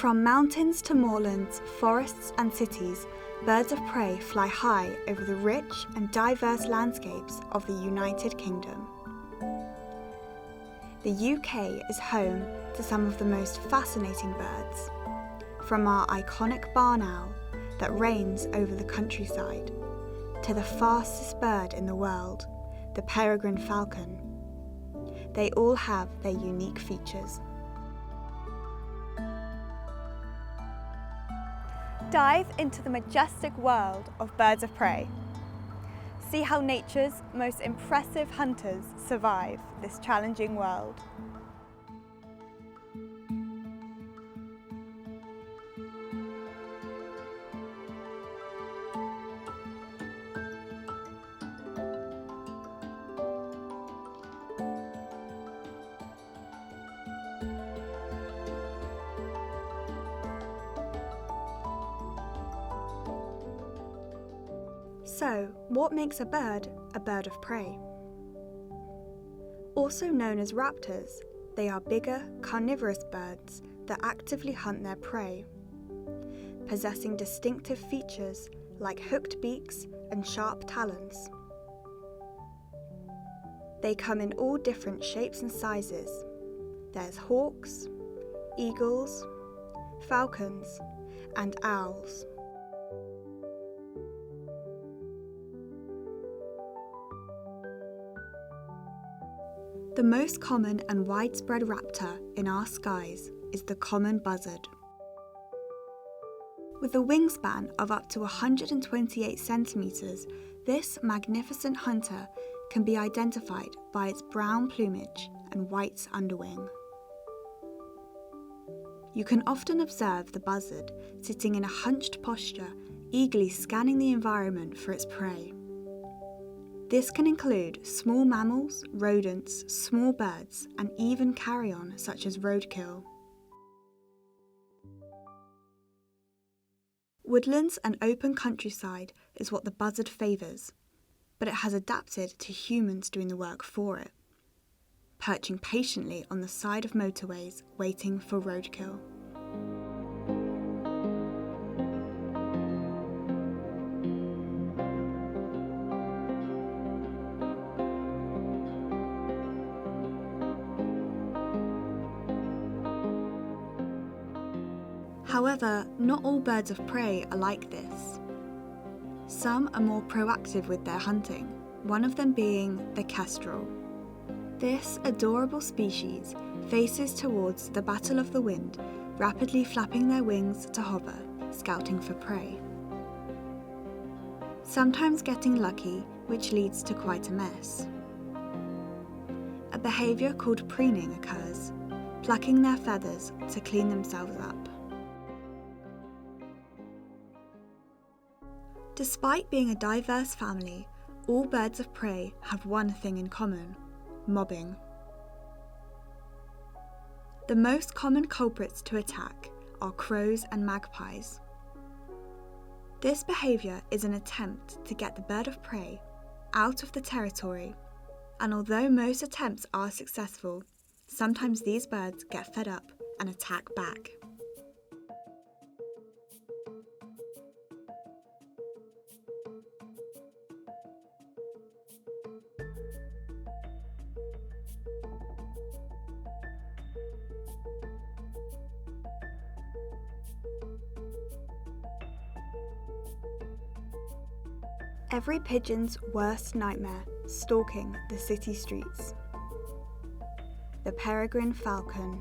From mountains to moorlands, forests and cities, birds of prey fly high over the rich and diverse landscapes of the United Kingdom. The UK is home to some of the most fascinating birds, from our iconic barn owl that reigns over the countryside, to the fastest bird in the world, the peregrine falcon. They all have their unique features. Dive into the majestic world of birds of prey. See how nature's most impressive hunters survive this challenging world. So, what makes a bird of prey? Also known as raptors, they are bigger, carnivorous birds that actively hunt their prey, possessing distinctive features like hooked beaks and sharp talons. They come in all different shapes and sizes. There's hawks, eagles, falcons, and owls. The most common and widespread raptor in our skies is the common buzzard. With a wingspan of up to 128 centimetres, this magnificent hunter can be identified by its brown plumage and white underwing. You can often observe the buzzard sitting in a hunched posture, eagerly scanning the environment for its prey. This can include small mammals, rodents, small birds, and even carrion such as roadkill. Woodlands and open countryside is what the buzzard favours, but it has adapted to humans doing the work for it, perching patiently on the side of motorways waiting for roadkill. However, not all birds of prey are like this. Some are more proactive with their hunting, one of them being the kestrel. This adorable species faces towards the battle of the wind, rapidly flapping their wings to hover, scouting for prey. Sometimes getting lucky, which leads to quite a mess. A behaviour called preening occurs, plucking their feathers to clean themselves up. Despite being a diverse family, all birds of prey have one thing in common: mobbing. The most common culprits to attack are crows and magpies. This behaviour is an attempt to get the bird of prey out of the territory, and although most attempts are successful, sometimes these birds get fed up and attack back. Every pigeon's worst nightmare, stalking the city streets. The peregrine falcon.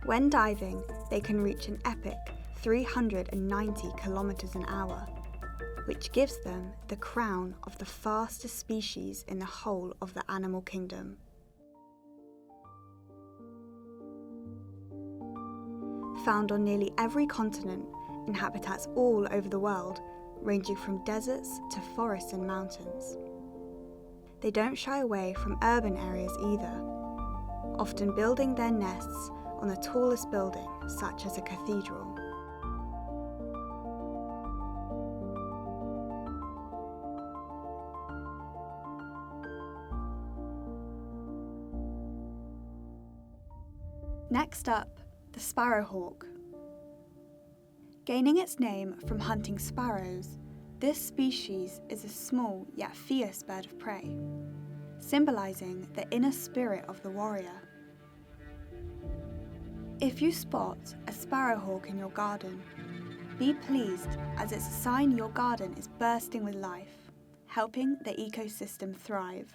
When diving, they can reach an epic 390 kilometers an hour, which gives them the crown of the fastest species in the whole of the animal kingdom. Found on nearly every continent, in habitats all over the world, ranging from deserts to forests and mountains. They don't shy away from urban areas either, often building their nests on the tallest building, such as a cathedral. Next up, the sparrowhawk. Gaining its name from hunting sparrows, this species is a small yet fierce bird of prey, symbolising the inner spirit of the warrior. If you spot a sparrowhawk in your garden, be pleased, as it's a sign your garden is bursting with life, helping the ecosystem thrive.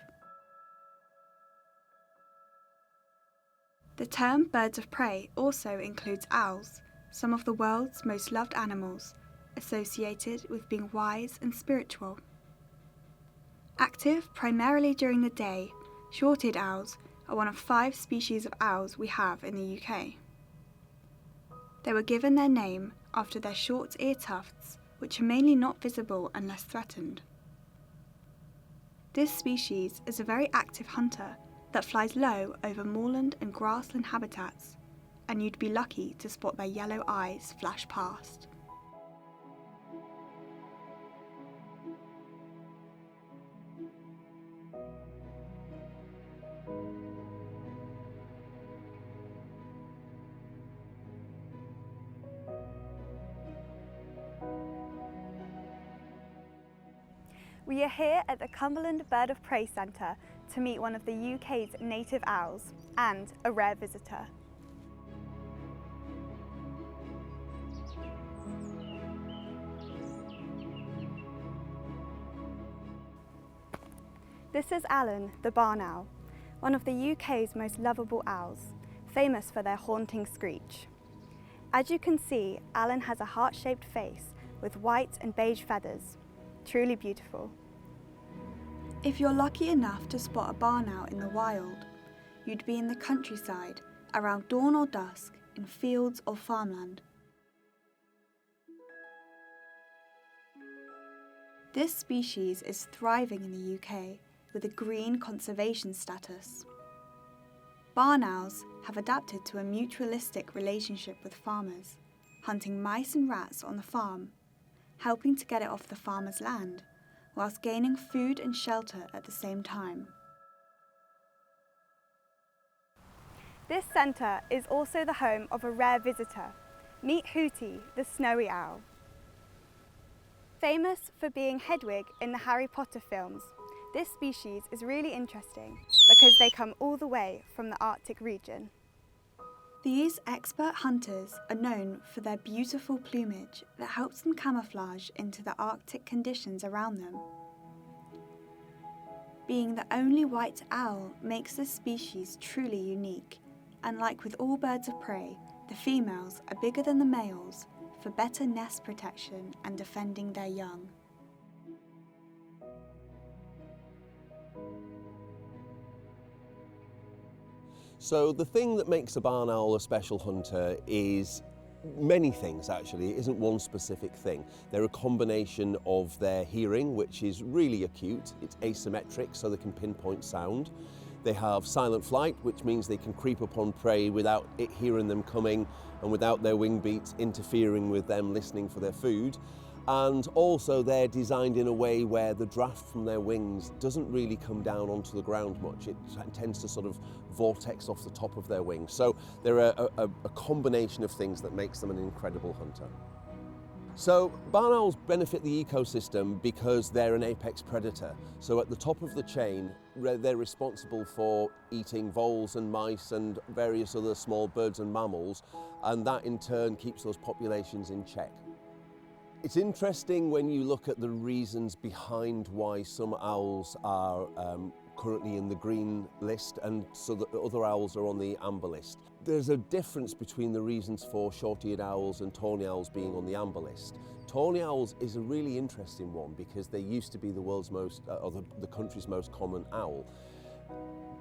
The term birds of prey also includes owls, some of the world's most loved animals, associated with being wise and spiritual. Active primarily during the day, short-eared owls are one of 5 species of owls we have in the UK. They were given their name after their short ear tufts, which are mainly not visible unless threatened. This species is a very active hunter that flies low over moorland and grassland habitats, and you'd be lucky to spot their yellow eyes flash past. We are here at the Cumberland Bird of Prey Centre to meet one of the UK's native owls and a rare visitor. This is Alan, the barn owl, one of the UK's most lovable owls, famous for their haunting screech. As you can see, Alan has a heart-shaped face with white and beige feathers. Truly beautiful. If you're lucky enough to spot a barn owl in the wild, you'd be in the countryside, around dawn or dusk, in fields or farmland. This species is thriving in the UK with a green conservation status. Barn owls have adapted to a mutualistic relationship with farmers, hunting mice and rats on the farm, helping to get it off the farmer's land, whilst gaining food and shelter at the same time. This centre is also the home of a rare visitor. Meet Hooty, the snowy owl. Famous for being Hedwig in the Harry Potter films, this species is really interesting because they come all the way from the Arctic region. These expert hunters are known for their beautiful plumage that helps them camouflage into the Arctic conditions around them. Being the only white owl makes this species truly unique, and like with all birds of prey, the females are bigger than the males for better nest protection and defending their young. So the thing that makes a barn owl a special hunter is many things actually. It isn't one specific thing. They're a combination of their hearing, which is really acute. It's asymmetric, so they can pinpoint sound. They have silent flight, which means they can creep upon prey without it hearing them coming and without their wing beats interfering with them listening for their food. And also they're designed in a way where the draft from their wings doesn't really come down onto the ground much. It tends to sort of vortex off the top of their wings. So they're a combination of things that makes them an incredible hunter. So barn owls benefit the ecosystem because they're an apex predator. So at the top of the chain, they're responsible for eating voles and mice and various other small birds and mammals, and that in turn keeps those populations in check. It's interesting when you look at the reasons behind why some owls are currently in the green list and so that the other owls are on the amber list. There's a difference between the reasons for short-eared owls and tawny owls being on the amber list. Tawny owls is a really interesting one because they used to be the world's most, or the country's most common owl.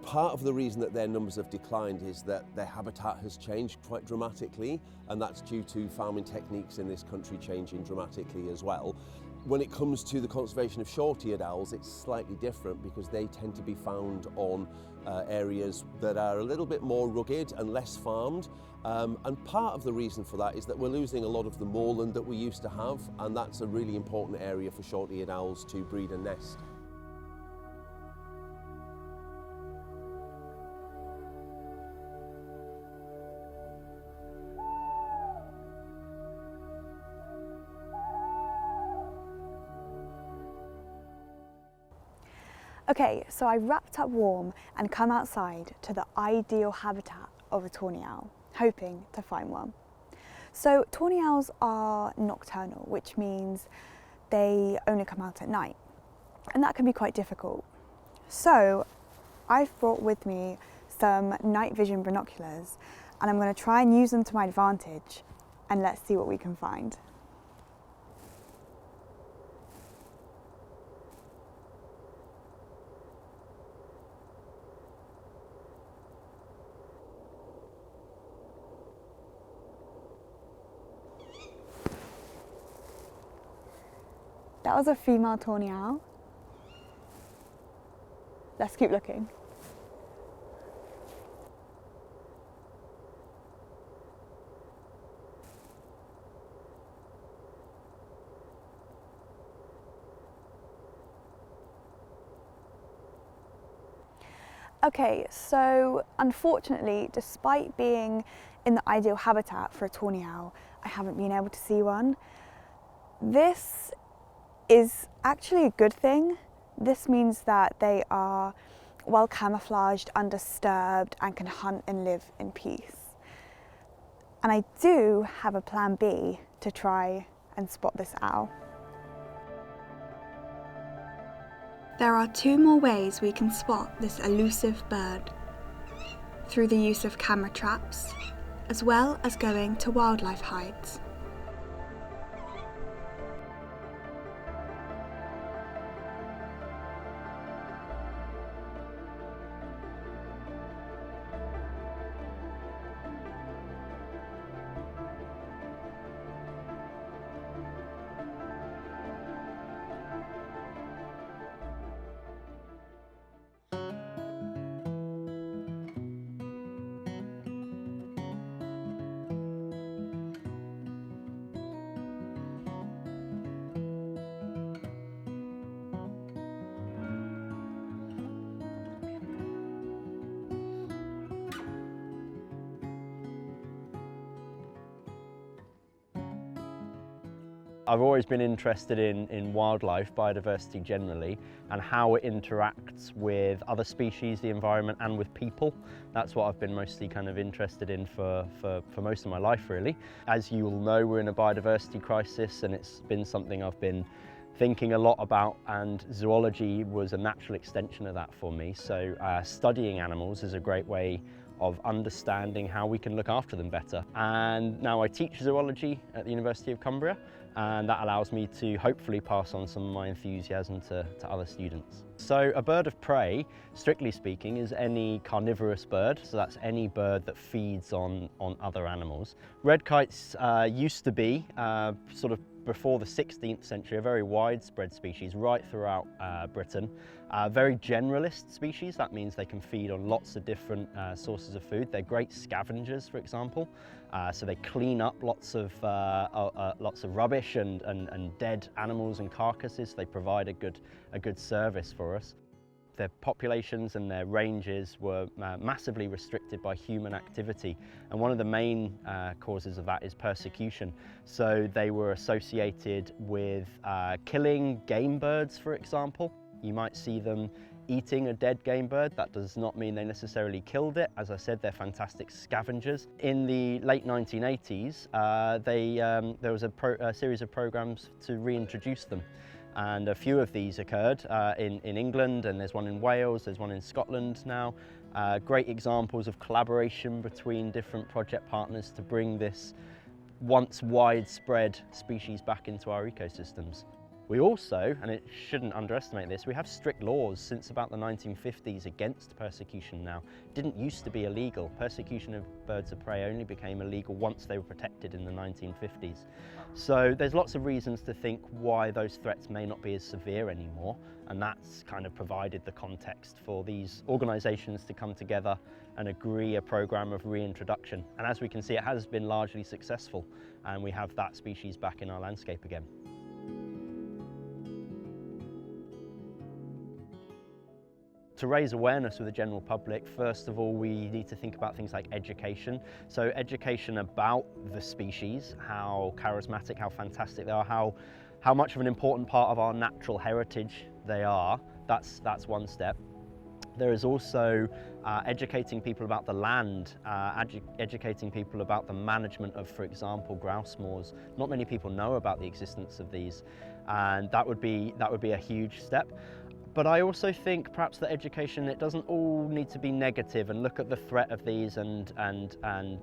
Part of the reason that their numbers have declined is that their habitat has changed quite dramatically, and that's due to farming techniques in this country changing dramatically as well. When it comes to the conservation of short-eared owls, it's slightly different because they tend to be found on areas that are a little bit more rugged and less farmed. And part of the reason for that is that we're losing a lot of the moorland that we used to have, and that's a really important area for short-eared owls to breed and nest. Okay, so I wrapped up warm and come outside to the ideal habitat of a tawny owl, hoping to find one. So tawny owls are nocturnal, which means they only come out at night, and that can be quite difficult. So I've brought with me some night vision binoculars, and I'm going to try and use them to my advantage, and let's see what we can find. That was a female tawny owl. Let's keep looking. Okay, so unfortunately, despite being in the ideal habitat for a tawny owl, I haven't been able to see one. This is actually a good thing. This means that they are well camouflaged, undisturbed, and can hunt and live in peace. And I do have a plan B to try and spot this owl. There are two more ways we can spot this elusive bird: through the use of camera traps, as well as going to wildlife hides. I've always been interested in wildlife, biodiversity generally, and how it interacts with other species, the environment, and with people. That's what I've been mostly kind of interested in for most of my life, really. As you all know, we're in a biodiversity crisis, and it's been something I've been thinking a lot about, and zoology was a natural extension of that for me. So studying animals is a great way of understanding how we can look after them better. And now I teach zoology at the University of Cumbria, and that allows me to hopefully pass on some of my enthusiasm to other students. So a bird of prey, strictly speaking, is any carnivorous bird, so that's any bird that feeds on other animals. Red kites used to be, sort of before the 16th century, a very widespread species right throughout Britain. Very generalist species, that means they can feed on lots of different sources of food. They're great scavengers, for example, so they clean up lots of rubbish and dead animals and carcasses. They provide a good service for us. Their populations and their ranges were massively restricted by human activity, and one of the main causes of that is persecution. So they were associated with killing game birds, for example. You might see them eating a dead game bird. That does not mean they necessarily killed it. As I said, they're fantastic scavengers. In the late 1980s, there was a series of programs to reintroduce them. And a few of these occurred in England, and there's one in Wales, there's one in Scotland now. Great examples of collaboration between different project partners to bring this once widespread species back into our ecosystems. We also, and it shouldn't underestimate this, we have strict laws since about the 1950s against persecution now. It didn't used to be illegal. Persecution of birds of prey only became illegal once they were protected in the 1950s. So there's lots of reasons to think why those threats may not be as severe anymore, and that's kind of provided the context for these organisations to come together and agree a programme of reintroduction. And as we can see, it has been largely successful, and we have that species back in our landscape again. To raise awareness with the general public, first of all, we need to think about things like education. So education about the species, how charismatic, how fantastic they are, how much of an important part of our natural heritage they are, That's one step. There is also educating people about the land, educating people about the management of, for example, grouse moors. Not many people know about the existence of these, and that would be a huge step. But I also think perhaps that education, it doesn't all need to be negative, and look at the threat of these and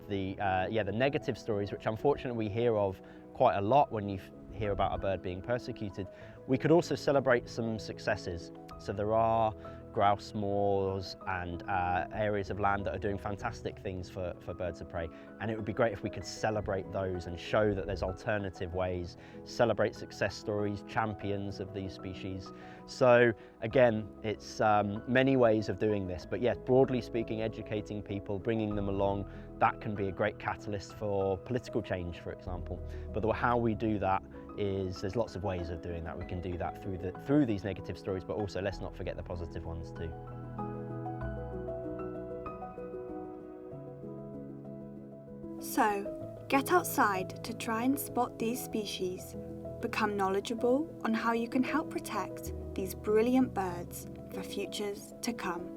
the negative stories, which unfortunately we hear of quite a lot when you hear about a bird being persecuted. We could also celebrate some successes. So there are grouse moors and areas of land that are doing fantastic things for birds of prey, and it would be great if we could celebrate those and show that there's alternative ways, celebrate success stories, champions of these species. So again, it's many ways of doing this, but yes, broadly speaking, educating people, bringing them along, that can be a great catalyst for political change, for example. But how we do that is, there's lots of ways of doing that. We can do that through these negative stories, but also let's not forget the positive ones too. So, get outside to try and spot these species. Become knowledgeable on how you can help protect these brilliant birds for futures to come.